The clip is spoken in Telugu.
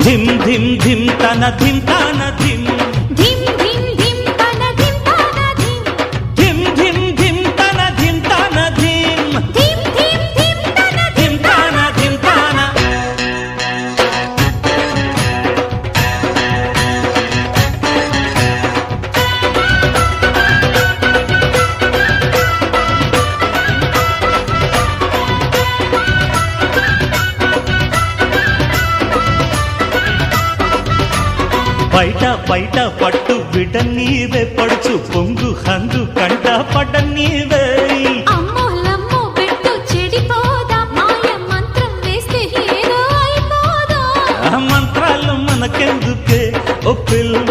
ధిమ్ ధిమ్ ధిమ్ తన ధిమ్ తాన ధిమ్ ధిమ్ ధిమ్ ధిమ్ తన ధిమ్ తాన ధిమ్ ధిమ్ ధిమ్ ధిమ్ తన ధిమ్ తాన ధిమ్ ధిమ్ ధిమ్ ధిమ్ తన ధిమ్ తాన ధిమ్ తాన బయట బయట పట్టు బిడ్డ నీవే పడుచు పొంగు హంగు కంట పడ్డ నీవే అమ్మోలమ్మో పెట్టు చెడిపోదా మాయ మంత్రం వేస్తే ఏదో అయిపోదా ఆ మంత్రాలు మనకెందుకే ఓ పిల్ల